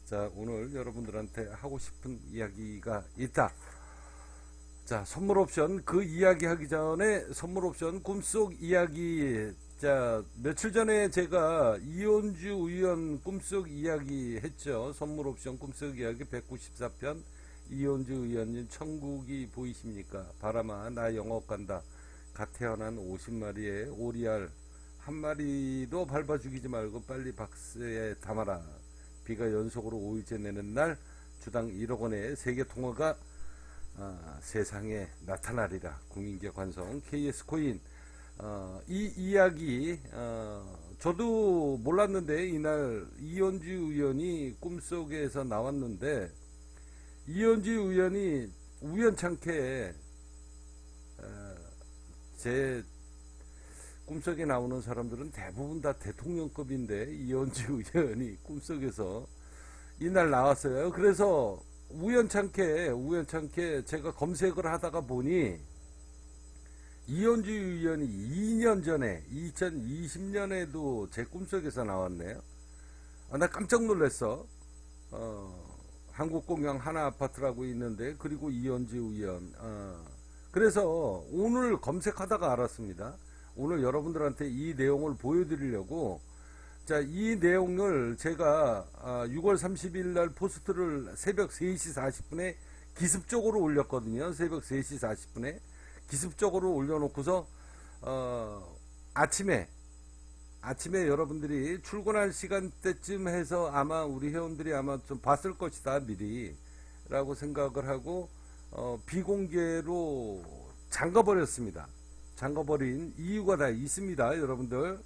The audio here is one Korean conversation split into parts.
자, 오늘 여러분들한테 하고 싶은 이야기가 있다. 자, 선물 옵션 그 이야기 하기 전에 선물 옵션 꿈속 이야기. 자, 며칠 전에 제가 이현주 의원 꿈속 이야기 했죠. 선물 옵션 꿈속 이야기 194편. 이현주 의원님 천국이 보이십니까? 바람아 나 영업 간다. 갓 태어난 50마리의 오리알 한 마리도 밟아 죽이지 말고 빨리 박스에 담아라. 비가 연속으로 5일째 내는 날 주당 1억 원의 세계 통화가 세상에 나타나리라. 국민기업 관성 KS코인. 이 이야기 저도 몰랐는데 이날 이현주 의원이 꿈속에서 나왔는데, 이현주 의원이 우연찮게 제 꿈속에 나오는 사람들은 대부분 다 대통령급인데 이현주 의원이 꿈속에서 이날 나왔어요. 그래서 우연찮게 제가 검색을 하다가 보니 이현주 의원이 2년 전에 2020년에도 제 꿈속에서 나왔네요. 나 깜짝 놀랐어. 한국공영 하나아파트라고 있는데, 그리고 이현주 의원. 그래서 오늘 검색하다가 알았습니다. 오늘 여러분들한테 이 내용을 보여드리려고, 자, 이 내용을 제가 6월 30일 날 포스트를 새벽 3시 40분에 기습적으로 올렸거든요. 새벽 3시 40분에 기습적으로 올려놓고서 아침에 여러분들이 출근할 시간대쯤 해서 아마 우리 회원들이 아마 좀 봤을 것이다 미리 라고 생각을 하고 비공개로 잠가버렸습니다. 잠가버린 이유가 다 있습니다, 여러분들.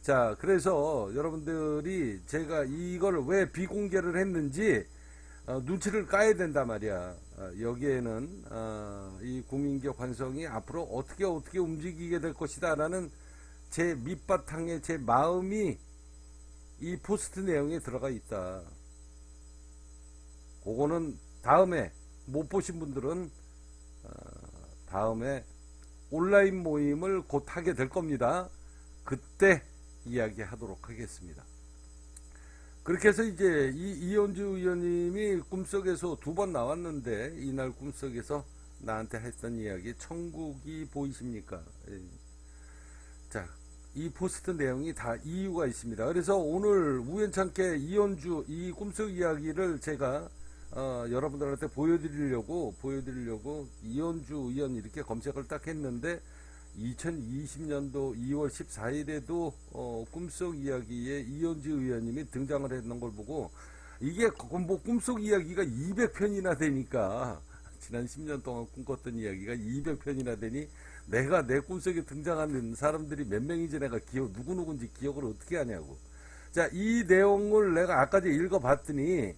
자, 그래서 여러분들이 제가 이걸 왜 비공개를 했는지 눈치를 까야 된단 말이야. 여기에는 이 국민기업 관성이 앞으로 어떻게 움직이게 될 것이다 라는 제 밑바탕에 제 마음이 이 포스트 내용에 들어가 있다. 그거는 다음에 못 보신 분들은 다음에 온라인 모임을 곧 하게 될 겁니다. 그때 이야기하도록 하겠습니다. 그렇게 해서 이제 이현주 의원님이 꿈속에서 2번 나왔는데, 이날 꿈속에서 나한테 했던 이야기, 천국이 보이십니까? 자, 이 포스트 내용이 다 이유가 있습니다. 그래서 오늘 우연찮게 이현주 이 꿈속 이야기를 제가 여러분들한테 보여드리려고 이현주 의원 이렇게 검색을 딱 했는데, 2020년도 2월 14일에도 꿈속 이야기에 이현주 의원님이 등장을 했는 걸 보고, 이게 뭐 꿈속 이야기가 200편이나 되니까, 지난 10년 동안 꿈꿨던 이야기가 200편이나 되니 내가 내 꿈속에 등장하는 사람들이 몇 명인지 내가 누구누구인지 기억을 어떻게 하냐고. 자, 이 내용을 내가 아까 읽어봤더니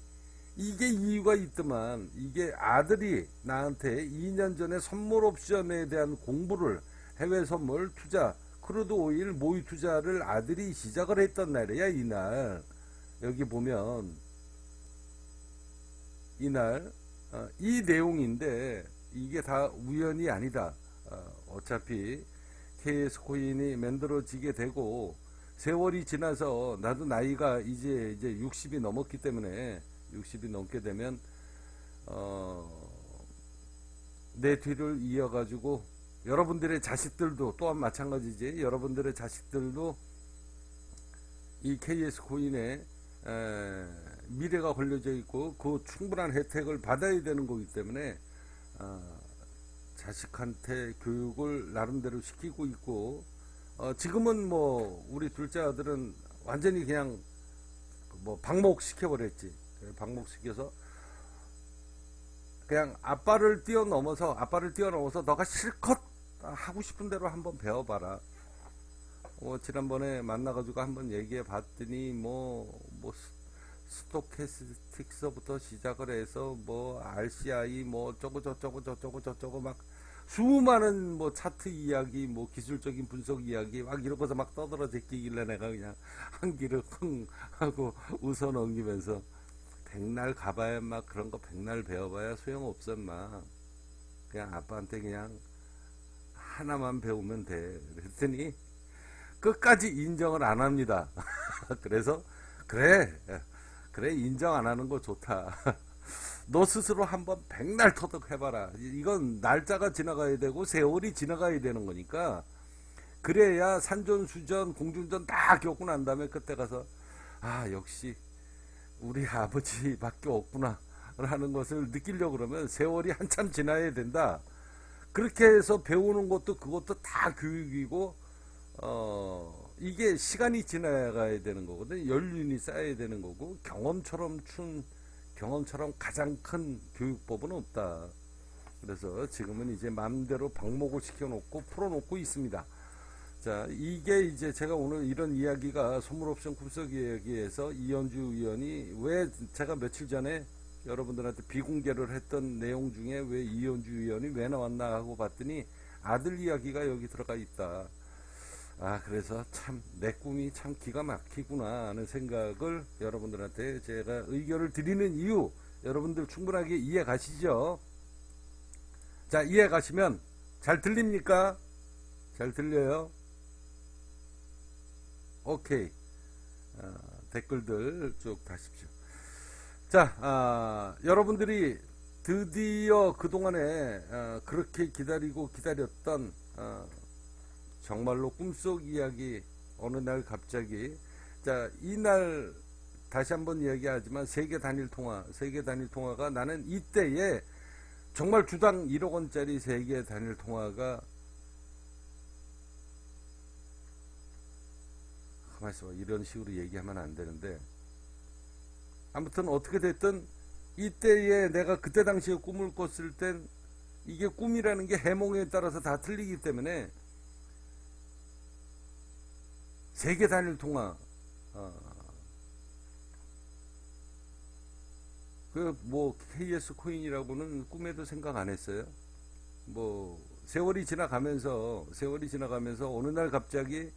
이게 이유가 있더만. 이게 아들이 나한테 2년 전에 선물 옵션에 대한 공부를, 해외 선물 투자, 크루드 오일 모의 투자를 아들이 시작을 했던 날이야, 이날. 여기 보면 이날 이 내용인데 이게 다 우연이 아니다. 어차피 KS코인이 만들어지게 되고 세월이 지나서 나도 나이가 이제 60이 넘었기 때문에 60이 넘게 되면 내 뒤를 이어가지고 여러분들의 자식들도 또한 마찬가지지. 여러분들의 자식들도 이 KS코인에 미래가 걸려져 있고 그 충분한 혜택을 받아야 되는 거기 때문에 자식한테 교육을 나름대로 시키고 있고, 지금은 뭐 우리 둘째 아들은 완전히 그냥 뭐 방목시켜버렸지. 방목시켜서 그냥 아빠를 뛰어넘어서 너가 실컷 하고 싶은 대로 한번 배워봐라. 지난번에 만나가지고 한번 얘기해 봤더니 뭐 스토캐스틱서부터 시작을 해서 뭐 RCI 뭐 저쩌고 막 수많은 뭐 차트 이야기, 뭐 기술적인 분석 이야기 막 이러고서 막 떠들어 제끼길래 내가 그냥 한 귀를 흥 하고 웃어 넘기면서, 백날 가봐야 막 그런 거 백날 배워봐야 소용없어 막. 그냥 아빠한테 그냥 하나만 배우면 돼. 그랬더니 끝까지 인정을 안 합니다. 그래서 그래 그래, 인정 안 하는 거 좋다. 너 스스로 한번 백날 터득해봐라. 이건 날짜가 지나가야 되고 세월이 지나가야 되는 거니까, 그래야 산전수전 공중전 다 겪고 난 다음에 그때 가서 아 역시 우리 아버지밖에 없구나 라는 것을 느끼려고 그러면 세월이 한참 지나야 된다. 그렇게 해서 배우는 것도 그것도 다 교육이고, 이게 시간이 지나가야 되는 거거든. 연륜이 쌓여야 되는 거고, 경험처럼 가장 큰 교육법은 없다. 그래서 지금은 이제 마음대로 방목을 시켜놓고 풀어놓고 있습니다. 자, 이게 이제 제가 오늘 이런 이야기가 선물옵션 꿈속 이야기에서 이현주 의원이 왜 제가 며칠 전에 여러분들한테 비공개를 했던 내용 중에 왜 이현주 의원이 왜 나왔나 하고 봤더니 아들 이야기가 여기 들어가 있다. 아, 그래서 참 내 꿈이 참 기가 막히구나 하는 생각을 여러분들한테 제가 의견을 드리는 이유, 여러분들 충분하게 이해 가시죠? 자, 이해 가시면 잘 들립니까? 잘 들려요? 오케이. 댓글들 쭉 다십시오. 자, 여러분들이 드디어 그동안에 그렇게 기다렸던 정말로 꿈속 이야기, 어느 날 갑자기, 자, 이날 다시 한번 이야기하지만 세계 단일 통화가 나는 이때에 정말 주당 1억 원짜리 세계 단일 통화가, 가만히 있어봐, 이런 식으로 얘기하면 안 되는데, 아무튼 어떻게 됐든 이때에 내가 그때 당시에 꿈을 꿨을 땐 이게 꿈이라는 게 해몽에 따라서 다 틀리기 때문에 세계 단일 통화, 그 뭐 KS 코인이라고는 꿈에도 생각 안 했어요. 뭐 세월이 지나가면서 어느 날 갑자기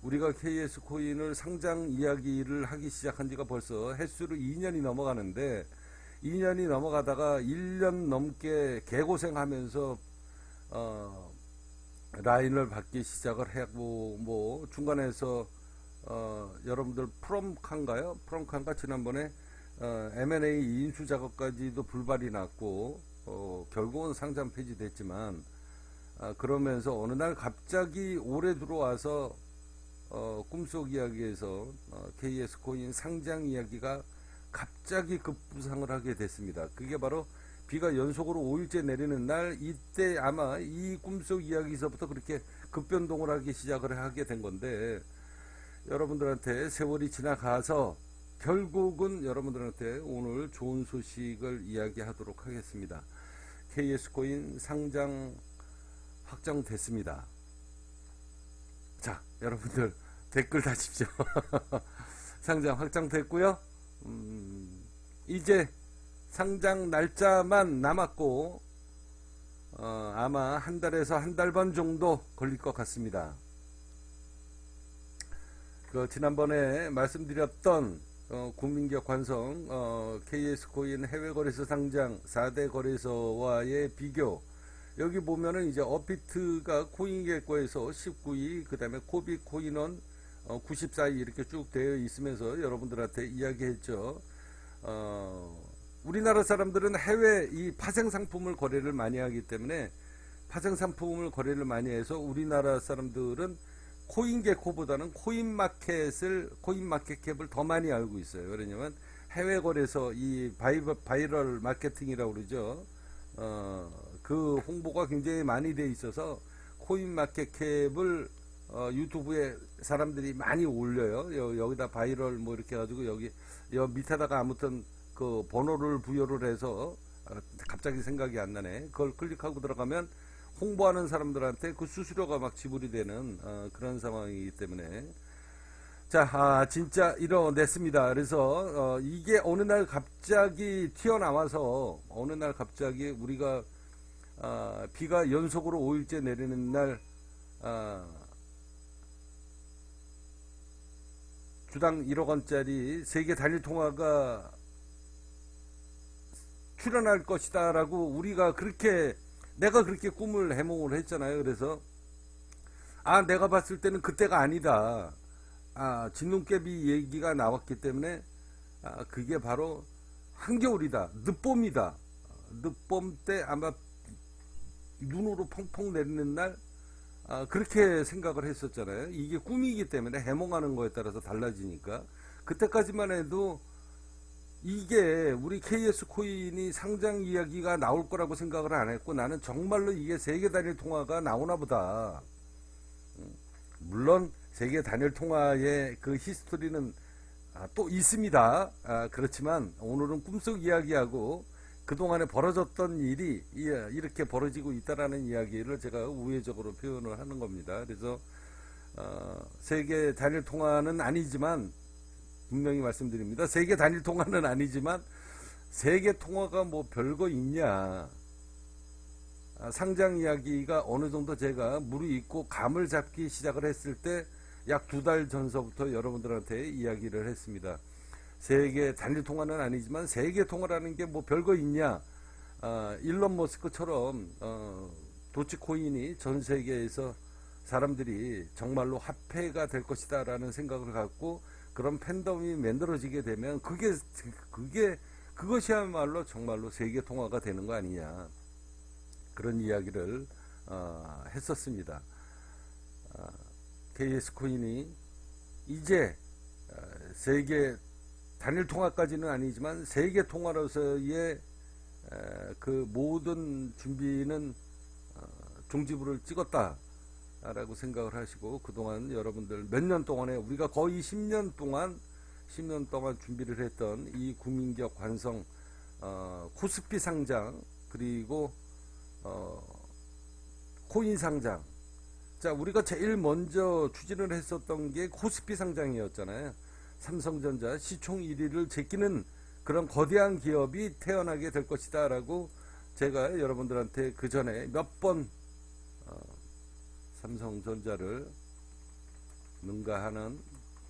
우리가 KS 코인을 상장 이야기를 하기 시작한 지가 벌써 횟수로 2년이 넘어가는데, 2년이 넘어가다가 1년 넘게 개고생하면서 라인을 받기 시작을 하고, 뭐 중간에서 여러분들 프롬칸가 지난번에 M&A 인수 작업까지도 불발이 났고, 결국은 상장 폐지됐지만, 그러면서 어느 날 갑자기 올해 들어와서 꿈속 이야기에서 KS 코인 상장 이야기가 갑자기 급부상을 하게 됐습니다. 그게 바로 비가 연속으로 5일째 내리는 날, 이때 아마 이 꿈속 이야기에서부터 그렇게 급변동을 하기 시작을 하게 된 건데, 여러분들한테 세월이 지나가서 결국은 여러분들한테 오늘 좋은 소식을 이야기하도록 하겠습니다. KS 코인 상장 확정됐습니다. 자, 여러분들 댓글 다십시오. 상장 확정됐고요. 이제 상장 날짜만 남았고, 아마 한 달에서 한 달 반 정도 걸릴 것 같습니다. 그 지난번에 말씀드렸던 국민기업 관성 KS 코인 해외 거래소 상장 4대 거래소와의 비교, 여기 보면은 이제 업비트가 코인계획과에서 19위, 그 다음에 코비 코인원 94위 이렇게 쭉 되어 있으면서 여러분들한테 이야기했죠. 우리나라 사람들은 해외 이 파생 상품을 거래를 많이 하기 때문에, 파생 상품을 거래를 많이 해서 우리나라 사람들은 코인게코보다는 코인마켓캡을 더 많이 알고 있어요. 왜냐면 해외 거래소 이 바이럴 마케팅이라고 그러죠. 그 홍보가 굉장히 많이 돼 있어서 코인마켓캡을 유튜브에 사람들이 많이 올려요. 여기다 바이럴 뭐 이렇게 해가지고 여기 밑에다가 아무튼 그 번호를 부여를 해서, 갑자기 생각이 안 나네. 그걸 클릭하고 들어가면 홍보하는 사람들한테 그 수수료가 막 지불이 되는 그런 상황이기 때문에, 자, 진짜 이뤄냈습니다. 그래서 이게 어느 날 갑자기 튀어나와서, 어느 날 갑자기 우리가 비가 연속으로 5일째 내리는 날 주당 1억 원짜리 세계 단일 통화가 출현할 것이다 라고 내가 그렇게 꿈을 해몽을 했잖아요. 그래서 내가 봤을 때는 그때가 아니다. 진눈깨비 얘기가 나왔기 때문에 그게 바로 한겨울이다, 늦봄이다. 늦봄 때 아마 눈으로 펑펑 내리는 날, 그렇게 생각을 했었잖아요. 이게 꿈이기 때문에 해몽하는 거에 따라서 달라지니까. 그때까지만 해도 이게 우리 KS 코인이 상장 이야기가 나올 거라고 생각을 안 했고, 나는 정말로 이게 세계 단일 통화가 나오나 보다. 물론 세계 단일 통화의 그 히스토리는 또 있습니다. 그렇지만 오늘은 꿈속 이야기하고 그동안에 벌어졌던 일이 이렇게 벌어지고 있다라는 이야기를 제가 우회적으로 표현을 하는 겁니다. 그래서 세계 단일 통화는 아니지만, 분명히 말씀드립니다. 세계 단일 통화는 아니지만 세계 통화가 뭐 별거 있냐. 상장 이야기가 어느 정도 제가 무르익고 감을 잡기 시작을 했을 때 약 2달 전서부터 여러분들한테 이야기를 했습니다. 세계 단일 통화는 아니지만 세계 통화라는 게 뭐 별거 있냐. 일론 머스크처럼 도치코인이 전 세계에서 사람들이 정말로 화폐가 될 것이다 라는 생각을 갖고 그런 팬덤이 만들어지게 되면 그것이야말로 정말로 세계 통화가 되는 거 아니냐, 그런 이야기를 했었습니다. KS 코인이 이제 세계 단일 통화까지는 아니지만 세계 통화로서의 그 모든 준비는 종지부를 찍었다 라고 생각을 하시고, 그동안 여러분들 몇 년 동안에 우리가 거의 10년 동안 준비를 했던 이 국민적 관성, 코스피 상장, 그리고 코인 상장. 자, 우리가 제일 먼저 추진을 했었던 게 코스피 상장이었잖아요. 삼성전자 시총 1위를 제끼는 그런 거대한 기업이 태어나게 될 것이다 라고 제가 여러분들한테 그 전에 몇 번 삼성전자를 능가하는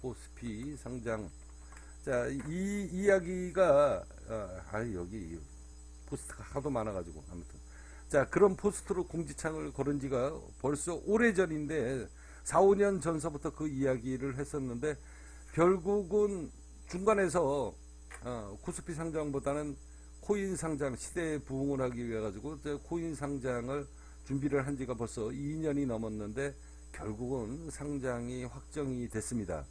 코스피 상장. 자, 이 이야기가 여기 포스트가 하도 많아가지고 아무튼, 자, 그런 포스트로 공지창을 걸은 지가 벌써 오래전인데 4, 5년 전서부터 그 이야기를 했었는데, 결국은 중간에서 코스피 상장보다는 코인 상장 시대에 부응을 하기 위해 가지고 코인 상장을 준비를 한 지가 벌써 2년이 넘었는데 결국은 상장이 확정이 됐습니다.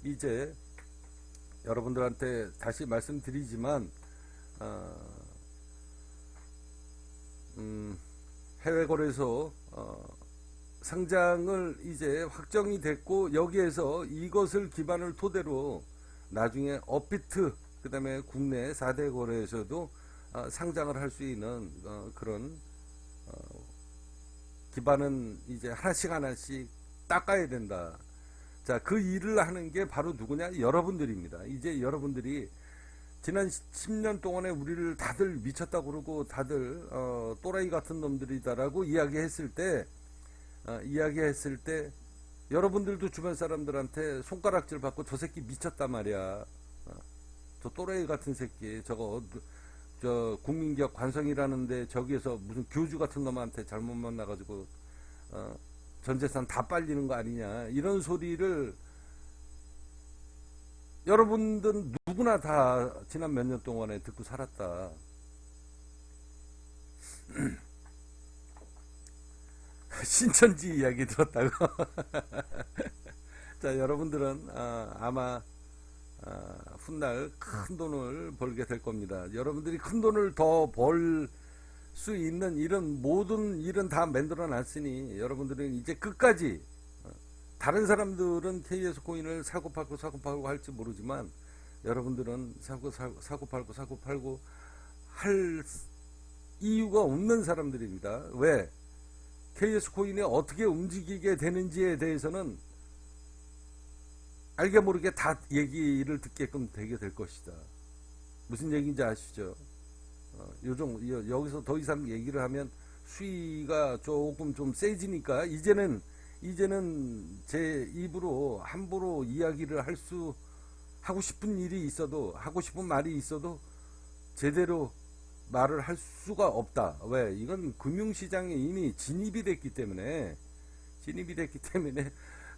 이제 여러분들한테 다시 말씀드리지만 해외 거래소 상장을 이제 확정이 됐고, 여기에서 이것을 기반을 토대로 나중에 업비트, 그 다음에 국내 4대 거래소도 상장을 할 수 있는 그런 기반은 이제 하나씩 닦아야 된다. 자, 그 일을 하는 게 바로 누구냐? 여러분들입니다. 이제 여러분들이 지난 10년 동안에 우리를 다들 미쳤다고 그러고 다들 또라이 같은 놈들이다라고 이야기했을 때 여러분들도 주변 사람들한테 손가락질 받고 저 새끼 미쳤단 말이야. 저 또라이 같은 새끼, 저 국민기업 관성이라는데 저기에서 무슨 교주 같은 놈한테 잘못 만나가지고 전 재산 다 빨리는 거 아니냐, 이런 소리를 여러분들 누구나 다 지난 몇 년 동안에 듣고 살았다. 신천지 이야기 들었다고. 자, 여러분들은 아마 훗날 큰 돈을 벌게 될 겁니다. 여러분들이 큰 돈을 더 벌 수 있는 이런 모든 일은 다 만들어 놨으니 여러분들은 이제 끝까지, 다른 사람들은 KS 코인을 사고 팔고 할지 모르지만 여러분들은 사고 팔고 할 이유가 없는 사람들입니다. 왜? KS 코인이 어떻게 움직이게 되는지에 대해서는 알게 모르게 다 얘기를 듣게끔 되게 될 것이다. 무슨 얘기인지 아시죠? 여기서 더 이상 얘기를 하면 수위가 조금 좀 세지니까 이제는 제 입으로 함부로 이야기를 하고 싶은 일이 있어도, 하고 싶은 말이 있어도 제대로 말을 할 수가 없다. 왜? 이건 금융시장에 이미 진입이 됐기 때문에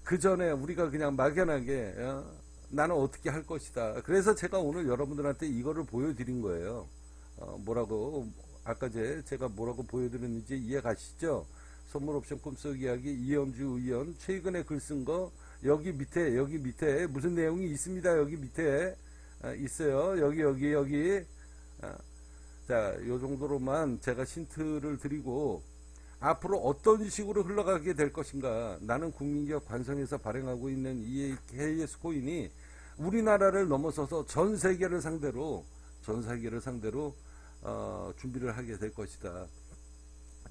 그 전에 우리가 그냥 막연하게 나는 어떻게 할 것이다. 그래서 제가 오늘 여러분들한테 이거를 보여드린 거예요. 뭐라고 아까 제가 뭐라고 보여드렸는지 이해 가시죠? 선물옵션 꿈속 이야기 이현주 의원 최근에 글 쓴 거 여기 밑에 무슨 내용이 있습니다. 여기 밑에 있어요. 여기 자, 요 정도로만 제가 힌트를 드리고 앞으로 어떤 식으로 흘러가게 될 것인가. 나는 국민기업 관성에서 발행하고 있는 이 KS 코인이 우리나라를 넘어서서 전 세계를 상대로 준비를 하게 될 것이다.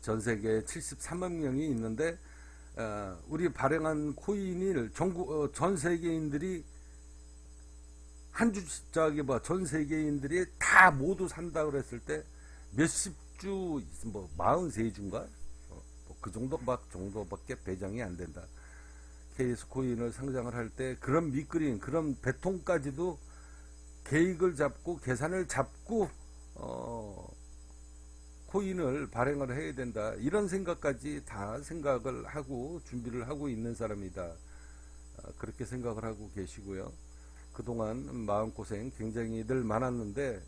전 세계에 73만 명이 있는데 우리 발행한 코인을 전 세계인들이 전 세계인들이 다 모두 산다 그랬을 때 몇십 주, 뭐 43주인가? 그 정도밖에 배정이 안 된다. KS 코인을 상장을 할 때 그런 밑그림, 그런 배통까지도 계획을 잡고 계산을 잡고 코인을 발행을 해야 된다. 이런 생각까지 다 생각을 하고 준비를 하고 있는 사람이다. 그렇게 생각을 하고 계시고요. 그동안 마음고생 굉장히들 많았는데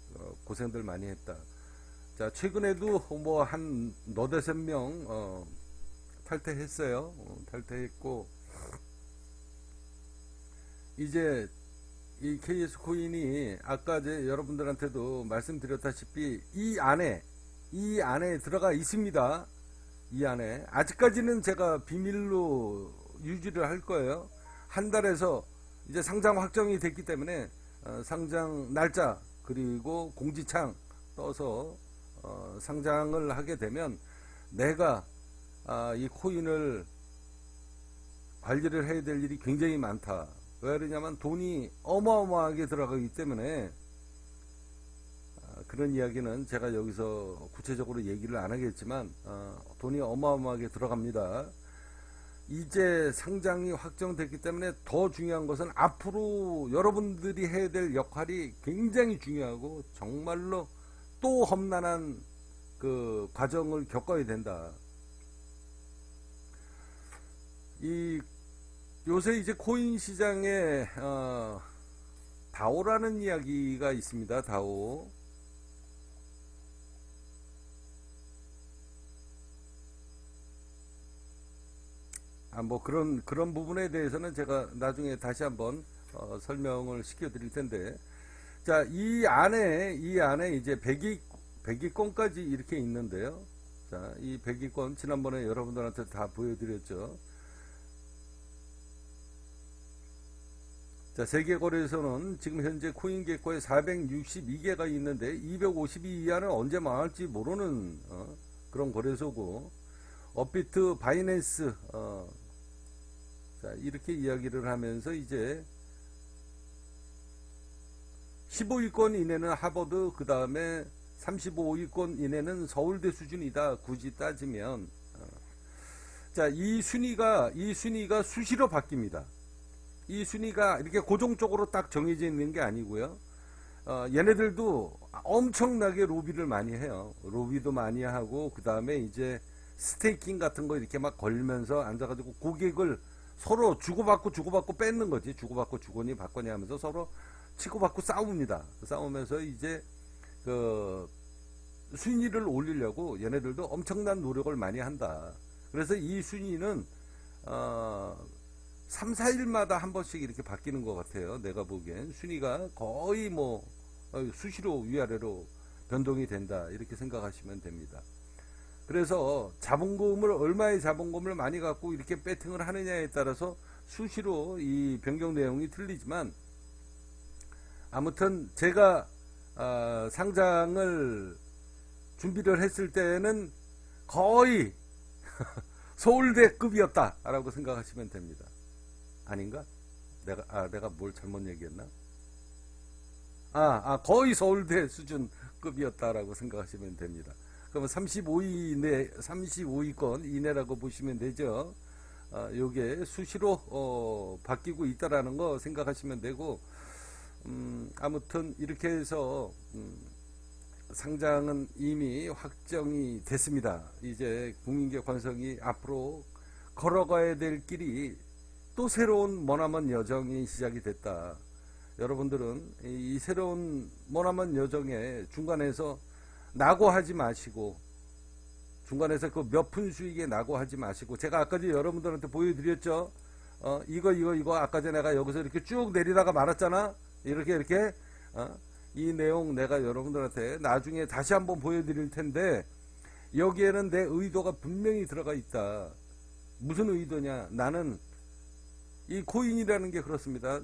고생들 많이 했다. 자, 최근에도 뭐 한 너댓 명 탈퇴했어요. 탈퇴했고 이제 이 KS 코인이 아까 여러분들한테도 말씀드렸다시피 이 안에 들어가 있습니다. 이 안에 아직까지는 제가 비밀로 유지를 할 거예요. 한 달에서 이제 상장 확정이 됐기 때문에 상장 날짜 그리고 공지창 떠서 상장을 하게 되면 내가 이 코인을 관리를 해야 될 일이 굉장히 많다. 왜 그러냐면 돈이 어마어마하게 들어가기 때문에 그런 이야기는 제가 여기서 구체적으로 얘기를 안 하겠지만 돈이 어마어마하게 들어갑니다. 이제 상장이 확정됐기 때문에 더 중요한 것은 앞으로 여러분들이 해야 될 역할이 굉장히 중요하고 정말로 또 험난한 그 과정을 겪어야 된다. 요새 이제 코인 시장에 다오라는 이야기가 있습니다. 다오. 뭐 그런 부분에 대해서는 제가 나중에 다시 한번 설명을 시켜 드릴 텐데, 자, 이 안에 이제 100위권까지 이렇게 있는데요. 자, 이 100위권 지난번에 여러분들한테 다 보여드렸죠. 자, 세계거래소는 지금 현재 코인게코에 462개가 있는데 252 이하는 언제 망할지 모르는 그런 거래소고, 업비트, 바이낸스, 자, 이렇게 이야기를 하면서 이제 15위권 이내는 하버드, 그 다음에 35위권 이내는 서울대 수준이다. 굳이 따지면. 자, 이 순위가 수시로 바뀝니다. 이 순위가 이렇게 고정적으로 딱 정해져 있는 게 아니고요. 얘네들도 엄청나게 로비를 많이 해요. 로비도 많이 하고, 그 다음에 이제 스테이킹 같은 거 이렇게 막 걸면서 앉아가지고 고객을 서로 주고받고 뺏는 거지. 주고받고 주거니 받거니 하면서 서로 치고받고 싸웁니다. 싸우면서 이제 그 순위를 올리려고 얘네들도 엄청난 노력을 많이 한다. 그래서 이 순위는 3, 4일마다 한 번씩 이렇게 바뀌는 것 같아요. 내가 보기엔 순위가 거의 뭐 수시로 위아래로 변동이 된다. 이렇게 생각하시면 됩니다. 그래서 얼마의 자본금을 많이 갖고 이렇게 배팅을 하느냐에 따라서 수시로 이 변경 내용이 틀리지만, 아무튼 제가 상장을 준비를 했을 때는 거의 서울대급이었다 라고 생각하시면 됩니다. 아닌가? 내가 뭘 잘못 얘기했나? 거의 서울대 수준급이었다라고 생각하시면 됩니다. 그러면 35위권 이내라고 보시면 되죠. 요게 수시로 바뀌고 있다라는 거 생각하시면 되고, 아무튼 이렇게 해서 상장은 이미 확정이 됐습니다. 이제 국민기업 관성이 앞으로 걸어가야 될 길이 또 새로운 머나먼 여정이 시작이 됐다. 여러분들은 이 새로운 머나먼 여정에 중간에서 낙오하지 마시고, 중간에서 그 몇 푼 수익에 낙오하지 마시고, 제가 아까 전에 여러분들한테 보여드렸죠. 이거 아까 전에 내가 여기서 이렇게 쭉 내리다가 말았잖아. 이렇게 이 내용 내가 여러분들한테 나중에 다시 한번 보여드릴 텐데, 여기에는 내 의도가 분명히 들어가 있다. 무슨 의도냐? 나는 이 코인이라는 게 그렇습니다.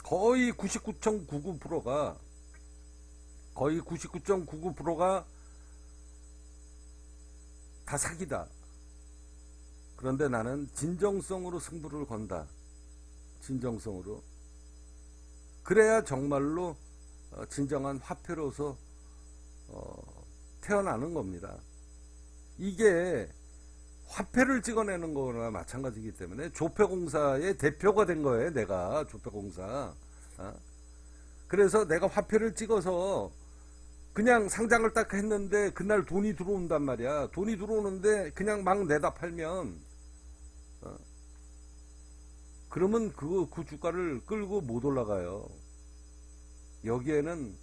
거의 99.99%가 다 사기다. 그런데 나는 진정성으로 승부를 건다. 진정성으로. 그래야 정말로 진정한 화폐로서 태어나는 겁니다. 이게 화폐를 찍어내는 거나 마찬가지이기 때문에 조폐공사의 대표가 된 거예요. 내가 조폐공사. 그래서 내가 화폐를 찍어서 그냥 상장을 딱 했는데 그날 돈이 들어온단 말이야. 돈이 들어오는데 그냥 막 내다 팔면 그러면 그 주가를 끌고 못 올라가요. 여기에는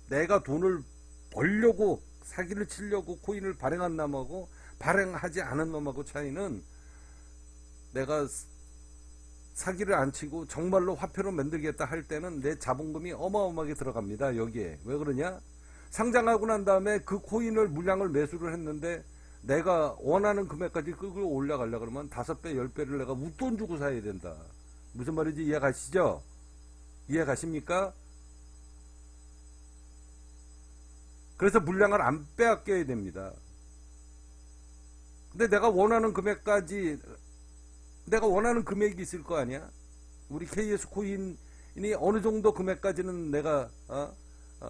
내가 돈을 벌려고 사기를 치려고 코인을 발행한 놈하고 발행하지 않은 놈하고 차이는, 내가 사기를 안 치고 정말로 화폐로 만들겠다 할 때는 내 자본금이 어마어마하게 들어갑니다. 여기에. 왜 그러냐? 상장하고 난 다음에 그 코인을 물량을 매수를 했는데 내가 원하는 금액까지 끌고 올라가려고 그러면 5배, 10배를 내가 웃돈 주고 사야 된다. 무슨 말인지 이해 가시죠? 이해 가십니까? 그래서 물량을 안 빼앗겨야 됩니다. 근데 내가 원하는 금액까지, 내가 원하는 금액이 있을 거 아니야? 우리 KS 코인이 어느 정도 금액까지는 내가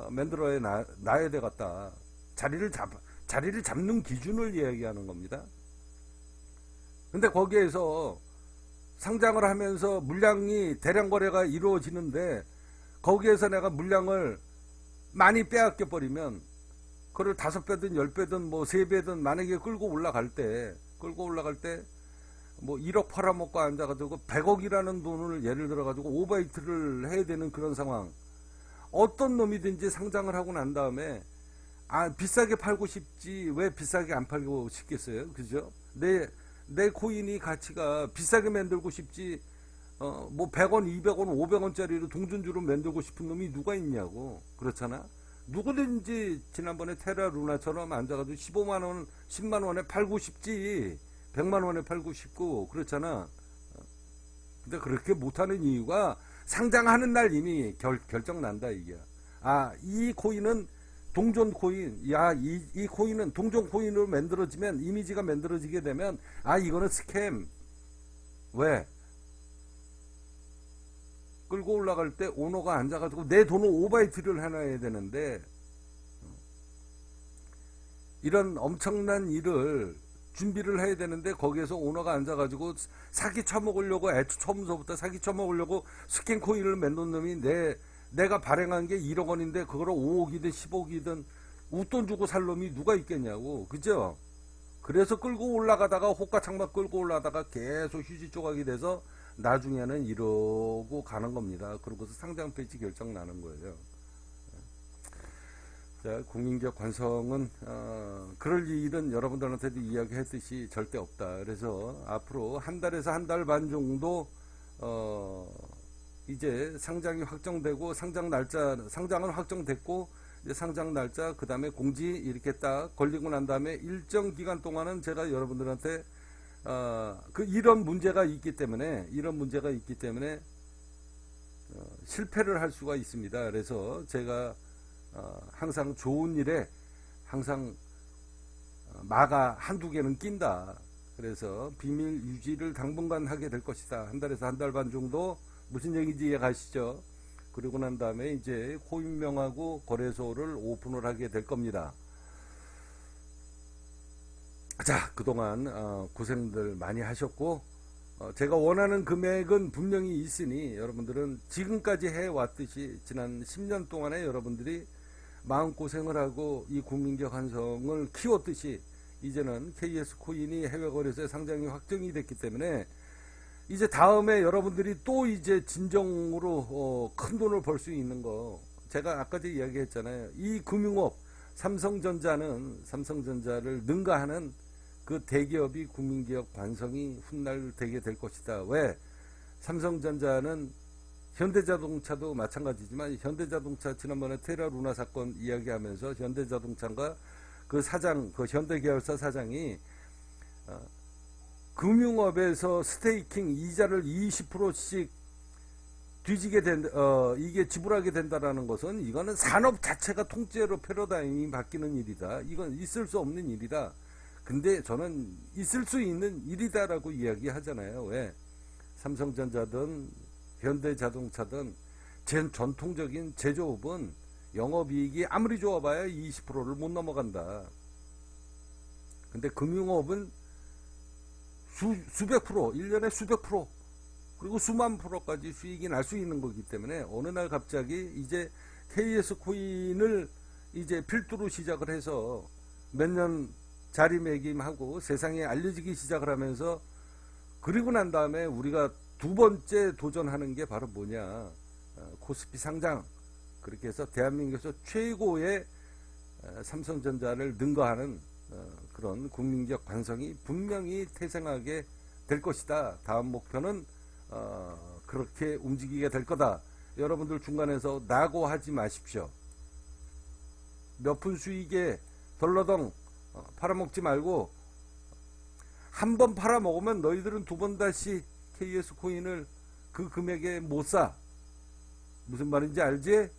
만들어야 놔야 되겠다. 자리를 잡는 기준을 이야기하는 겁니다. 근데 거기에서 상장을 하면서 물량이 대량 거래가 이루어지는데 거기에서 내가 물량을 많이 빼앗겨 버리면 그걸 5배든 10배든 뭐 3배든 만약에 끌고 올라갈 때 뭐 1억 팔아먹고 앉아가지고 100억이라는 돈을 예를 들어가지고 오버히트를 해야 되는 그런 상황. 어떤 놈이든지 상장을 하고 난 다음에 비싸게 팔고 싶지 왜 비싸게 안 팔고 싶겠어요? 그죠? 내 코인이 가치가 비싸게 만들고 싶지 뭐 100원, 200원, 500원짜리로 동전주로 만들고 싶은 놈이 누가 있냐고. 그렇잖아? 누구든지 지난번에 테라 루나처럼 앉아가지고 15만원, 10만원에 팔고 싶지 100만원에 팔고 싶고 그렇잖아. 근데 그렇게 못하는 이유가 상장하는 날 이미 결정 난다 이게. 이 코인은 동전 코인, 이 코인은 동전 코인으로 만들어지면, 이미지가 만들어지게 되면 이거는 스캠. 왜? 끌고 올라갈 때 오너가 앉아가지고 내 돈을 오버히트를 해놔야 되는데, 이런 엄청난 일을 준비를 해야 되는데 거기에서 오너가 앉아가지고 사기 쳐먹으려고, 애초 처음서부터 사기 쳐먹으려고 스캔 코인을 만든 놈이 내가 발행한 게 1억 원인데 그거를 5억이든 10억이든 웃돈 주고 살 놈이 누가 있겠냐고. 그죠? 그래서 끌고 올라가다가 호가창막 끌고 올라가다가 계속 휴지 조각이 돼서 나중에는 이러고 가는 겁니다. 그러고서 상장 폐지 결정 나는 거예요. 자, 국민기업 관성은 그럴 일은 여러분들한테도 이야기했듯이 절대 없다. 그래서 앞으로 한 달에서 한 달 반 정도 이제 상장이 확정되고, 상장은 확정됐고, 이제 상장 날짜, 그 다음에 공지 이렇게 딱 걸리고 난 다음에 일정 기간 동안은 제가 여러분들한테 이런 문제가 있기 때문에 실패를 할 수가 있습니다. 그래서 제가 항상 좋은 일에 항상 마가 한두 개는 낀다. 그래서 비밀 유지를 당분간 하게 될 것이다. 한 달에서 한 달 반 정도. 무슨 얘기인지 이해 가시죠? 그리고 난 다음에 이제 코인명하고 거래소를 오픈을 하게 될 겁니다. 자, 그동안 고생들 많이 하셨고, 제가 원하는 금액은 분명히 있으니 여러분들은 지금까지 해왔듯이 지난 10년 동안에 여러분들이 마음고생을 하고 이 국민기업 관성을 키웠듯이 이제는 KS 코인이 해외 거래소에 상장이 확정이 됐기 때문에 이제 다음에 여러분들이 또 이제 진정으로 큰 돈을 벌 수 있는 거, 제가 아까도 이야기했잖아요. 이 금융업, 삼성전자를 능가하는 그 대기업이 국민기업 관성이 훗날 되게 될 것이다. 왜? 삼성전자는 현대자동차도 마찬가지지만, 현대자동차 지난번에 테라 루나 사건 이야기하면서 현대자동차가 그 사장, 그 현대계열사 사장이 금융업에서 스테이킹 이자를 20%씩 뒤지게 이게 지불하게 된다라는 것은, 이거는 산업 자체가 통째로 패러다임이 바뀌는 일이다. 이건 있을 수 없는 일이다. 근데 저는 있을 수 있는 일이다라고 이야기하잖아요. 왜? 삼성전자든 현대자동차든 전통적인 제조업은 영업이익이 아무리 좋아봐야 20%를 못 넘어간다. 근데 금융업은 수백 프로, 1년에 수백 프로, 그리고 수만 프로까지 수익이 날 수 있는 거기 때문에, 어느 날 갑자기 이제 KS 코인을 이제 필두로 시작을 해서 몇 년 자리매김하고 세상에 알려지기 시작을 하면서, 그리고 난 다음에 우리가 두 번째 도전하는 게 바로 뭐냐, 코스피 상장. 그렇게 해서 대한민국에서 최고의 삼성전자를 능가하는 그런 국민적 관성이 분명히 태생하게 될 것이다. 다음 목표는 그렇게 움직이게 될 거다. 여러분들 중간에서 낙오하지 마십시오. 몇 푼 수익에 덜러덩 팔아먹지 말고, 한 번 팔아먹으면 너희들은 두 번 다시 KS 코인을 그 금액에 못 사. 무슨 말인지 알지?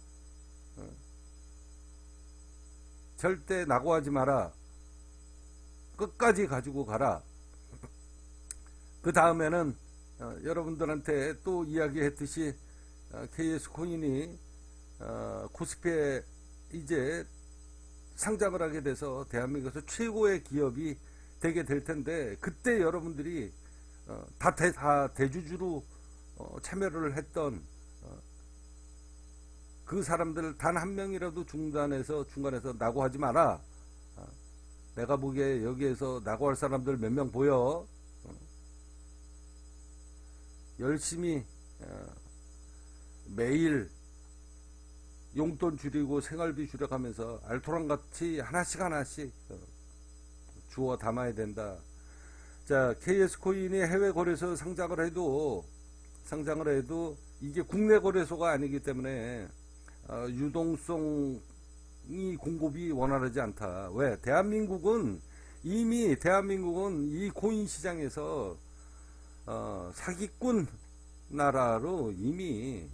절대 낙오하지 마라. 끝까지 가지고 가라. 그 다음에는 여러분들한테 또 이야기했듯이 KS 코인이 코스피에 이제 상장을 하게 돼서 대한민국에서 최고의 기업이 되게 될 텐데, 그때 여러분들이 다 대주주로 참여를 했던 그 사람들 단 한 명이라도 중간에서 낙오하지 마라. 내가 보기에 여기에서 낙오할 사람들 몇 명 보여. 열심히 매일 용돈 줄이고 생활비 줄여가면서 알토란같이 하나씩 주워 담아야 된다. 자, KS 코인이 해외 거래소 상장을 해도 이게 국내 거래소가 아니기 때문에 유동성이 공급이 원활하지 않다. 왜? 대한민국은 이 코인 시장에서 사기꾼 나라로 이미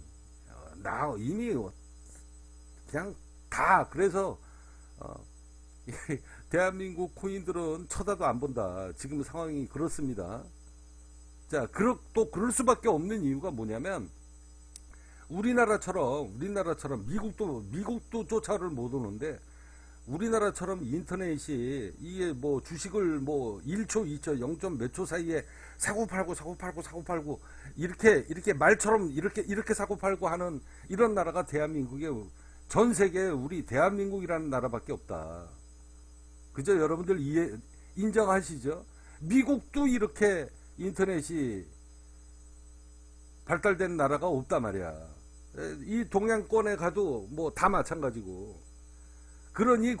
그냥 다. 그래서 대한민국 코인들은 쳐다도 안 본다. 지금 상황이 그렇습니다. 자, 또 그럴 수밖에 없는 이유가 뭐냐면, 우리나라처럼 미국도 쫓아를 못 오는데, 우리나라처럼 인터넷이 이게 뭐 주식을 뭐 1초, 2초, 0. 몇 초 사이에 사고 팔고 이렇게 말처럼 이렇게 사고 팔고 하는 이런 나라가 대한민국에, 전 세계에 우리 대한민국이라는 나라밖에 없다. 그죠? 여러분들 인정하시죠? 미국도 이렇게 인터넷이 발달된 나라가 없단 말이야. 이 동양권에 가도 뭐 다 마찬가지고. 그러니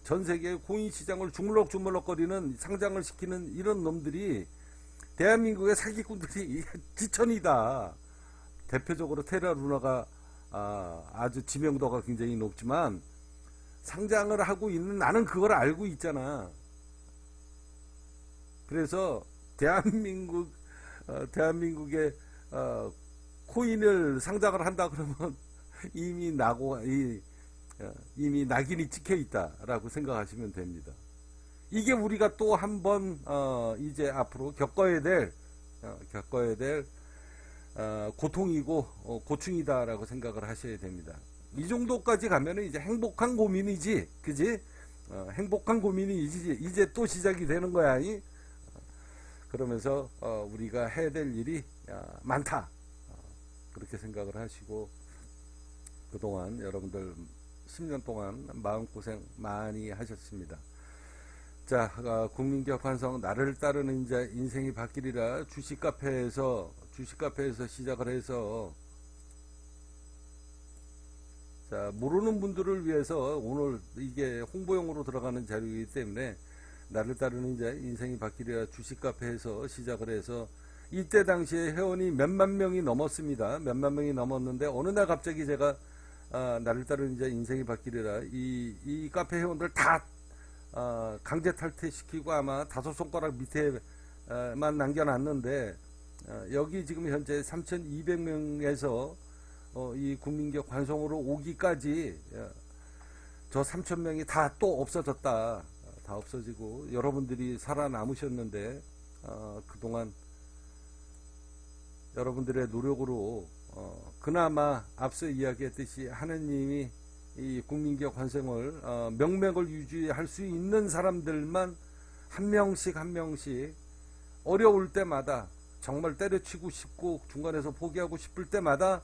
전 세계 코인 시장을 주물럭거리는, 상장을 시키는 이런 놈들이 대한민국의 사기꾼들이 지천이다. 대표적으로 테라 루나가 아주 지명도가 굉장히 높지만, 상장을 하고 있는 나는 그걸 알고 있잖아. 그래서 대한민국의 코인을 상장을 한다 그러면 이미 낙인이 찍혀 있다라고 생각하시면 됩니다. 이게 우리가 또 한 번 이제 앞으로 겪어야 될 고통이고 고충이다라고 생각을 하셔야 됩니다. 이 정도까지 가면은 이제 행복한 고민이지, 그지? 행복한 고민이 이제 또 시작이 되는 거야. 그러면서 우리가 해야 될 일이 많다. 그렇게 생각을 하시고, 그동안 여러분들 10년 동안 마음고생 많이 하셨습니다. 자, 국민격 환성 나를 따르는 자 인생이 바뀌리라 주식 카페에서 시작을 해서, 자, 모르는 분들을 위해서 오늘 이게 홍보용으로 들어가는 자료이기 때문에 나를 따르는 자 인생이 바뀌리라 주식 카페에서 시작을 해서 이때 당시에 회원이 몇만 명이 넘었습니다. 몇만 명이 넘었는데 어느 날 갑자기 제가 나를 따르는 자 인생이 바뀌리라 이 카페 회원들 다 강제 탈퇴시키고 아마 5손가락 밑에만 남겨놨는데, 여기 지금 현재 3,200명에서 이 국민격 환송으로 오기까지 저 3,000명이 다 또 없어졌다. 다 없어지고 여러분들이 살아남으셨는데, 그동안 여러분들의 노력으로 그나마 앞서 이야기했듯이 하느님이 이 국민격 환생을 명맥을 유지할 수 있는 사람들만 한 명씩 어려울 때마다 정말 때려치고 싶고 중간에서 포기하고 싶을 때마다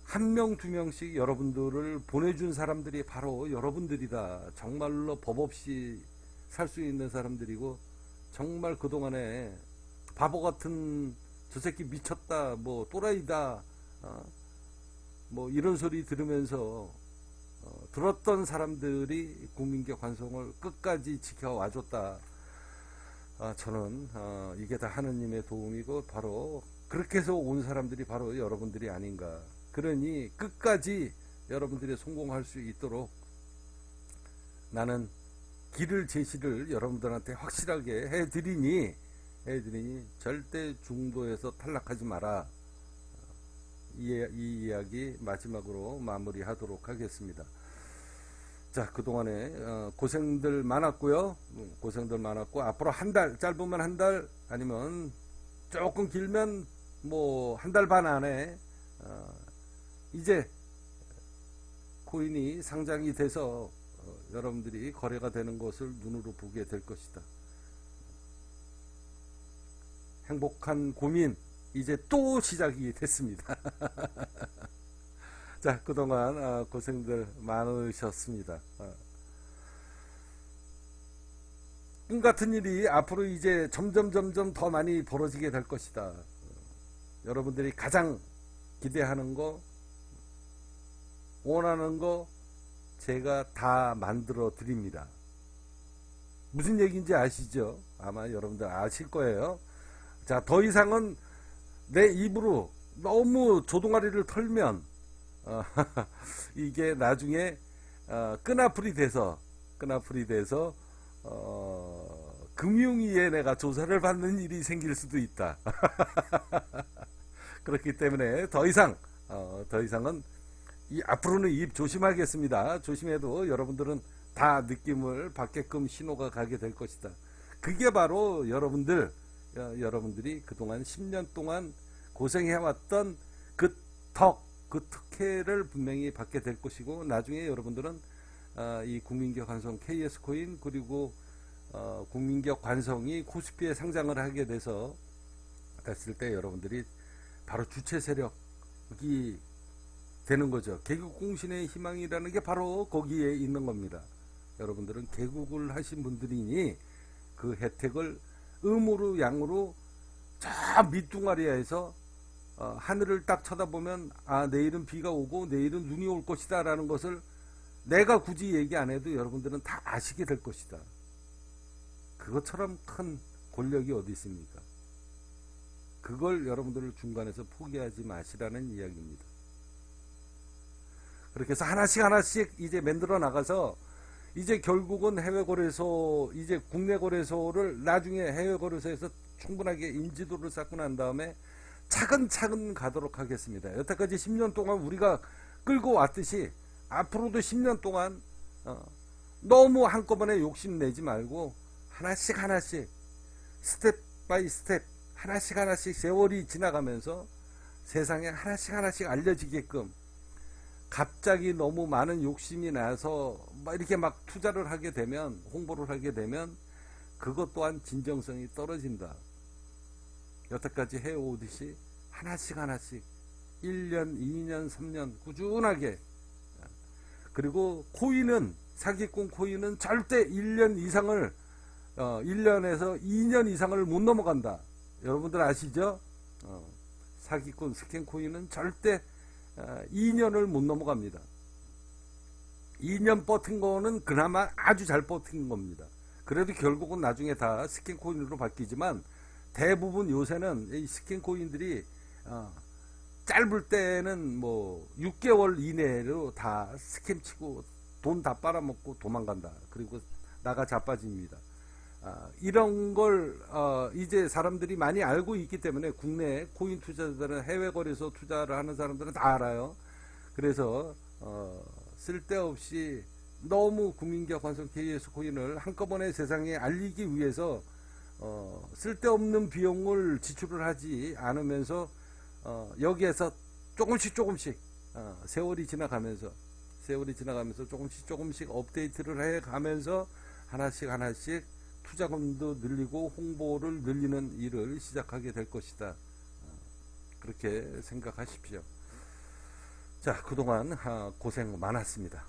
한 명, 두 명씩 여러분들을 보내준 사람들이 바로 여러분들이다. 정말로 법 없이 살 수 있는 사람들이고, 정말 그동안에 바보 같은 저 새끼 미쳤다, 뭐 또라이다, 뭐 이런 소리 들으면서 들었던 사람들이 국민격 환송을 끝까지 지켜와줬다. 저는 이게 다 하느님의 도움이고 바로 그렇게 해서 온 사람들이 바로 여러분들이 아닌가. 그러니 끝까지 여러분들이 성공할 수 있도록 나는 길을 제시를 여러분들한테 확실하게 해드리니 절대 중도에서 탈락하지 마라. 이 이야기 마지막으로 마무리하도록 하겠습니다. 자, 그동안에 고생들 많았고요. 고생들 많았고 앞으로 한 달, 짧으면 한 달, 아니면 조금 길면 뭐 한 달 반 안에 이제 코인이 상장이 돼서 여러분들이 거래가 되는 것을 눈으로 보게 될 것이다. 행복한 고민 이제 또 시작이 됐습니다. 자, 그동안 고생들 많으셨습니다. 꿈 같은 일이 앞으로 이제 점점 더 많이 벌어지게 될 것이다. 여러분들이 가장 기대하는 거, 원하는 거 제가 다 만들어 드립니다. 무슨 얘기인지 아시죠? 아마 여러분들 아실 거예요. 자, 더 이상은 내 입으로 너무 조동아리를 털면 이게 나중에 끈아풀이 돼서 금융위에 내가 조사를 받는 일이 생길 수도 있다. 그렇기 때문에 더 이상은 앞으로는 입 조심하겠습니다. 조심해도 여러분들은 다 느낌을 받게끔 신호가 가게 될 것이다. 그게 바로 여러분들이 그동안 10년 동안 고생해왔던 그 특혜를 분명히 받게 될 것이고, 나중에 여러분들은 이 국민격 환성 KS 코인 그리고 국민격 환성이 코스피에 상장을 하게 돼서 됐을 때 여러분들이 바로 주체 세력이 되는 거죠. 개국공신의 희망이라는 게 바로 거기에 있는 겁니다. 여러분들은 개국을 하신 분들이니 그 혜택을 음으로 양으로 저 밑둥아리에서 하늘을 딱 쳐다보면 내일은 비가 오고 내일은 눈이 올 것이다 라는 것을 내가 굳이 얘기 안 해도 여러분들은 다 아시게 될 것이다. 그것처럼 큰 권력이 어디 있습니까? 그걸 여러분들을 중간에서 포기하지 마시라는 이야기입니다. 그렇게 해서 하나씩 이제 만들어 나가서 이제 결국은 해외 거래소, 이제 국내 거래소를 나중에 해외 거래소에서 충분하게 인지도를 쌓고 난 다음에 차근차근 가도록 하겠습니다. 여태까지 10년 동안 우리가 끌고 왔듯이 앞으로도 10년 동안 너무 한꺼번에 욕심내지 말고 하나씩 스텝 바이 스텝 하나씩 세월이 지나가면서 세상에 하나씩 알려지게끔, 갑자기 너무 많은 욕심이 나서 이렇게 막 투자를 하게 되면, 홍보를 하게 되면 그것 또한 진정성이 떨어진다. 여태까지 해오듯이 하나씩 1년, 2년, 3년 꾸준하게. 그리고 코인은, 사기꾼 코인은 절대 1년 이상을 1년에서 2년 이상을 못 넘어간다. 여러분들 아시죠? 사기꾼 스캔코인은 절대 2년을 못 넘어갑니다. 2년 버틴 거는 그나마 아주 잘 버틴 겁니다. 그래도 결국은 나중에 다 스캔코인으로 바뀌지만 대부분 요새는 이 스캔코인들이 짧을 때는 뭐 6개월 이내로 다 스캠 치고 돈 다 빨아먹고 도망간다. 그리고 나가 자빠집니다. 이런 걸 이제 사람들이 많이 알고 있기 때문에 국내 코인 투자자들은 해외 거래소 투자를 하는 사람들은 다 알아요. 그래서 쓸데없이 너무 국민기업 환송 KS 코인을 한꺼번에 세상에 알리기 위해서 쓸데없는 비용을 지출을 하지 않으면서 여기에서 조금씩 세월이 지나가면서 조금씩 업데이트를 해 가면서 하나씩 투자금도 늘리고 홍보를 늘리는 일을 시작하게 될 것이다. 그렇게 생각하십시오. 자, 그동안 고생 많았습니다.